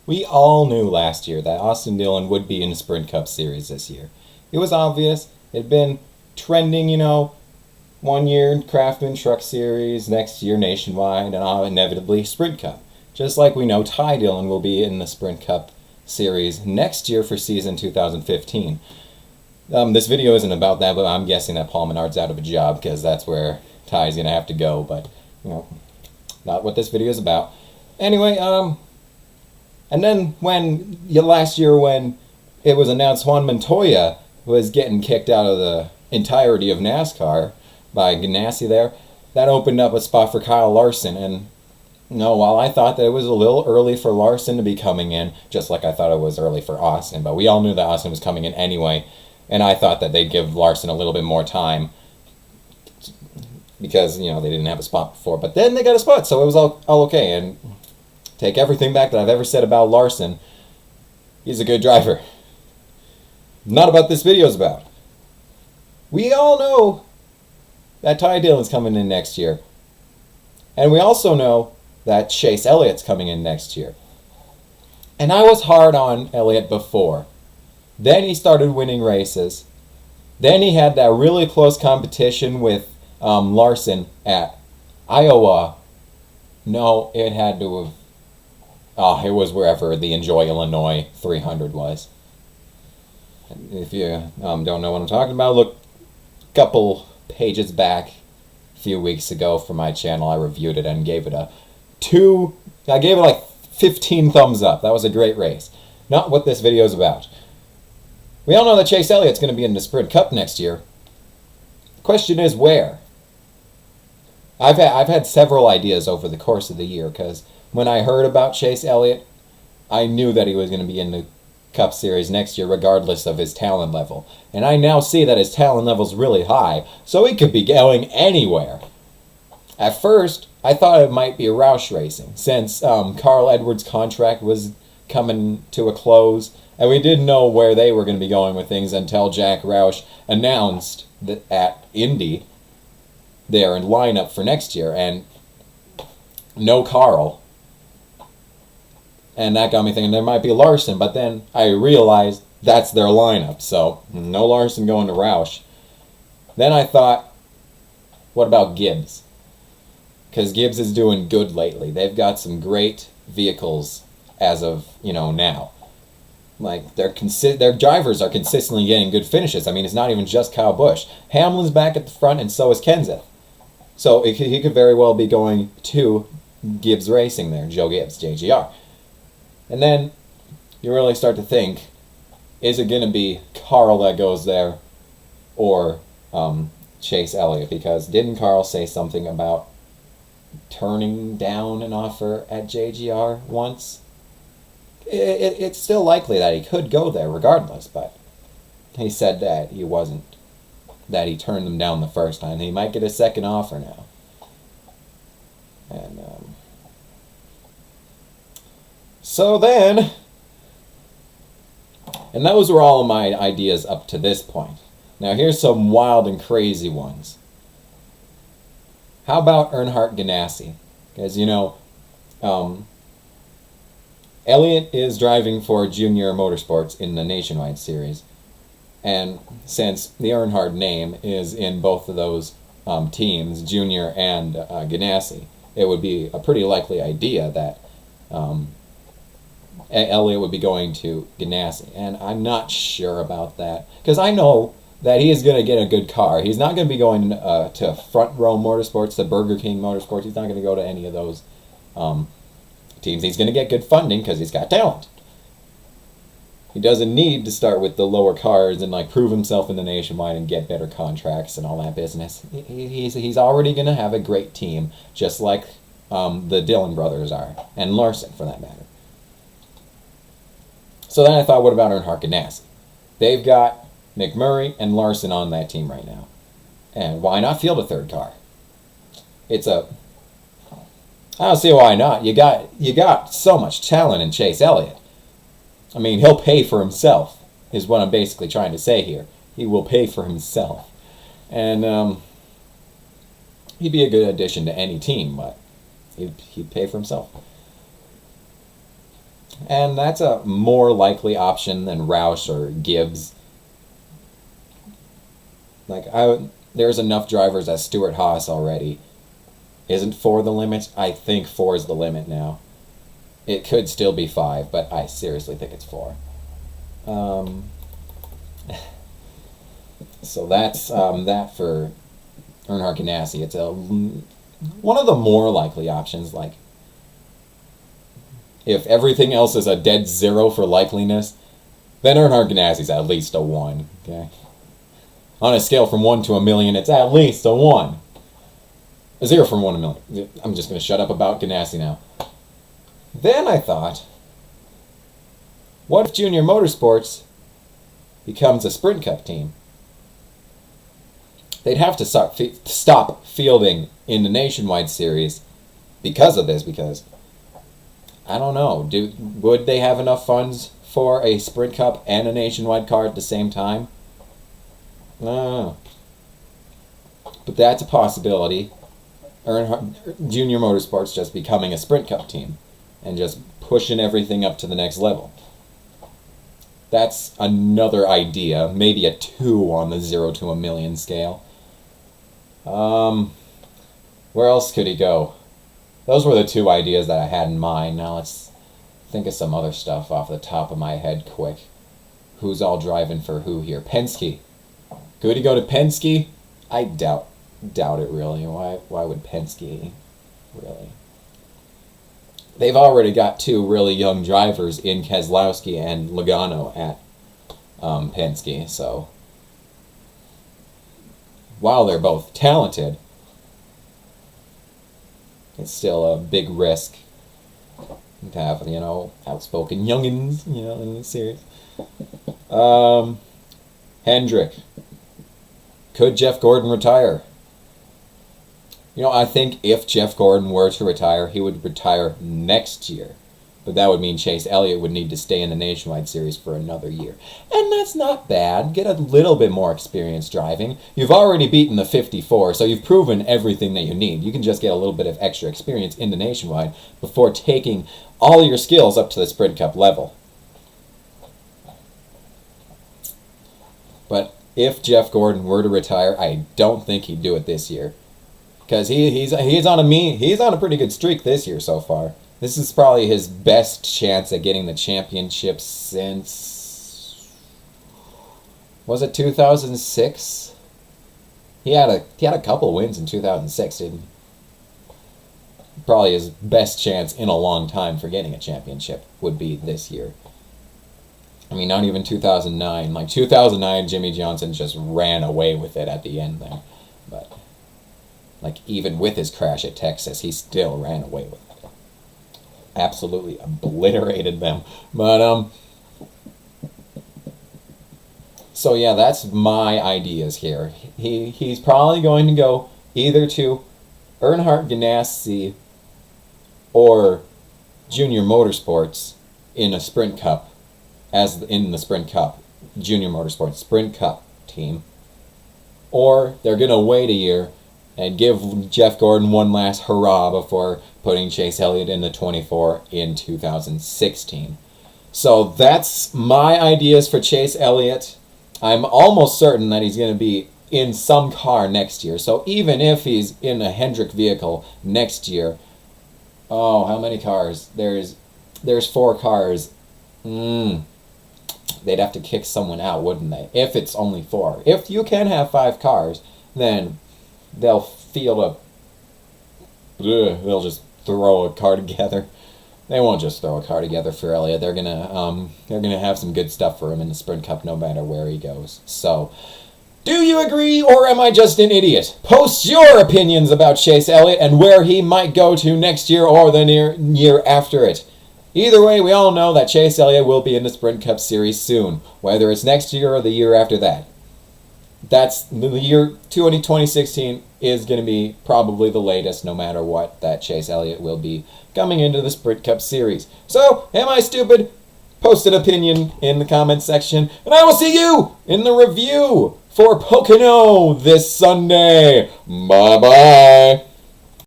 We all knew last year that Austin Dillon would be in the Sprint Cup Series this year. It was obvious. It had been trending, 1 year Craftsman Truck Series, next year Nationwide, and inevitably Sprint Cup. Just like we know Ty Dillon will be in the Sprint Cup Series next year for season 2015. This video isn't about that, but I'm guessing that Paul Menard's out of a job because that's where Ty's going to have to go, but, not what this video is about. Anyway, and then last year when it was announced Juan Montoya was getting kicked out of the entirety of NASCAR by Ganassi there, that opened up a spot for Kyle Larson. And while I thought that it was a little early for Larson to be coming in, just like I thought it was early for Austin, but we all knew that Austin was coming in anyway, and I thought that they'd give Larson a little bit more time because, they didn't have a spot before. But then they got a spot, so it was all okay. And take everything back that I've ever said about Larson. He's a good driver. Not about this video's about. We all know that Ty Dillon's coming in next year. And we also know that Chase Elliott's coming in next year. And I was hard on Elliott before. Then he started winning races. Then he had that really close competition with Larson at Iowa. No, it had to have... it was wherever the Enjoy Illinois 300 was. If you don't know what I'm talking about, look a couple pages back a few weeks ago for my channel. I reviewed it and gave it a 2. I gave it like 15 thumbs up. That was a great race. Not what this video is about. We all know that Chase Elliott's going to be in the Sprint Cup next year. The question is where? I've had several ideas over the course of the year because when I heard about Chase Elliott, I knew that he was going to be in the Cup Series next year regardless of his talent level. And I now see that his talent level's really high, so he could be going anywhere. At first, I thought it might be Roush Racing, since Carl Edwards' contract was coming to a close, and we didn't know where they were going to be going with things until Jack Roush announced that at Indy they're in lineup for next year, and no Carl. And that got me thinking there might be Larson, but then I realized that's their lineup, so no Larson going to Roush. Then I thought, what about Gibbs? Because Gibbs is doing good lately. They've got some great vehicles as of, now. Like, their drivers are consistently getting good finishes. I mean, it's not even just Kyle Busch. Hamlin's back at the front, and so is Kenseth. So he could very well be going to Gibbs Racing there, Joe Gibbs, JGR. And then you really start to think, is it going to be Carl that goes there or Chase Elliott? Because didn't Carl say something about turning down an offer at JGR once? It's still likely that he could go there regardless, but he said that he wasn't, that he turned them down the first time. He might get a second offer now. And so then, and those were all my ideas up to this point. Now here's some wild and crazy ones. How about Earnhardt Ganassi? Because, Elliot is driving for Junior Motorsports in the Nationwide Series. And since the Earnhardt name is in both of those teams, Junior and Ganassi, it would be a pretty likely idea that Elliot would be going to Ganassi. And I'm not sure about that, because I know that he is going to get a good car. He's not going to be going to Front Row Motorsports, to Burger King Motorsports. He's not going to go to any of those teams. He's going to get good funding because he's got talent. He doesn't need to start with the lower cars and prove himself in the Nationwide and get better contracts and all that business. He's already going to have a great team, just like the Dillon brothers are, and Larson for that matter. So then I thought, what about Earnhardt Ganassi? They've got McMurray and Larson on that team right now. And why not field a third car? I don't see why not. You got so much talent in Chase Elliott. I mean, he'll pay for himself, is what I'm basically trying to say here. He will pay for himself. And he'd be a good addition to any team, but he'd pay for himself. And that's a more likely option than Roush or Gibbs. Like, there's enough drivers as Stewart Haas already. Isn't 4 the limit? I think 4 is the limit now. It could still be 5, but I seriously think it's 4. So that's that for Earnhardt Ganassi. It's one of the more likely options. Like, if everything else is a dead 0 for likeliness, then Earnhardt Ganassi's at least a 1. Okay, on a scale from 1 to a million, it's at least a 1. A 0 from 1 to a million. I'm just going to shut up about Ganassi now. Then I thought, what if Junior Motorsports becomes a Sprint Cup team? They'd have to stop fielding in the Nationwide Series because of this, because I don't know, would they have enough funds for a Sprint Cup and a Nationwide car at the same time? But that's a possibility. Junior Motorsports just becoming a Sprint Cup team and just pushing everything up to the next level. That's another idea, maybe a 2 on the 0 to a million scale. Where else could he go? Those were the 2 ideas that I had in mind. Now let's think of some other stuff off the top of my head quick. Who's all driving for who here? Penske. Could he go to Penske? I doubt it really. Why would Penske really? They've already got 2 really young drivers in Keselowski and Logano at Penske, so while they're both talented, it's still a big risk to have, outspoken youngins, in the series. Hendrick. Could Jeff Gordon retire? I think if Jeff Gordon were to retire, he would retire next year. But that would mean Chase Elliott would need to stay in the Nationwide Series for another year. And that's not bad. Get a little bit more experience driving. You've already beaten the 54, so you've proven everything that you need. You can just get a little bit of extra experience in the Nationwide before taking all your skills up to the Sprint Cup level. But if Jeff Gordon were to retire, I don't think he'd do it this year. Because he's on a pretty good streak this year so far. This is probably his best chance at getting the championship since, was it 2006? He had a couple wins in 2006, didn't he? Probably his best chance in a long time for getting a championship would be this year. I mean, not even 2009. Like 2009, Jimmy Johnson just ran away with it at the end there. But even with his crash at Texas, he still ran away with it. Absolutely obliterated them. But so yeah, that's my ideas here. He's probably going to go either to Earnhardt Ganassi or Junior Motorsports in a Sprint Cup, as in the Sprint Cup, Junior Motorsports Sprint Cup team, or they're going to wait a year and give Jeff Gordon one last hurrah before putting Chase Elliott in the 24 in 2016. So that's my ideas for Chase Elliott. I'm almost certain that he's going to be in some car next year. So even if he's in a Hendrick vehicle next year, how many cars? There's 4 cars. They'd have to kick someone out, wouldn't they? If it's only 4. If you can have 5 cars, then they'll they'll just throw a car together. They won't just throw a car together for Elliott. They're gonna have some good stuff for him in the Sprint Cup, no matter where he goes. So, do you agree, or am I just an idiot? Post your opinions about Chase Elliott and where he might go to next year or the year after it. Either way, we all know that Chase Elliott will be in the Sprint Cup Series soon, whether it's next year or the year after that. That's the year 2016 is going to be probably the latest, no matter what, that Chase Elliott will be coming into the Sprint Cup Series. So, am I stupid? Post an opinion in the comments section, and I will see you in the review for Pocono this Sunday. Bye-bye.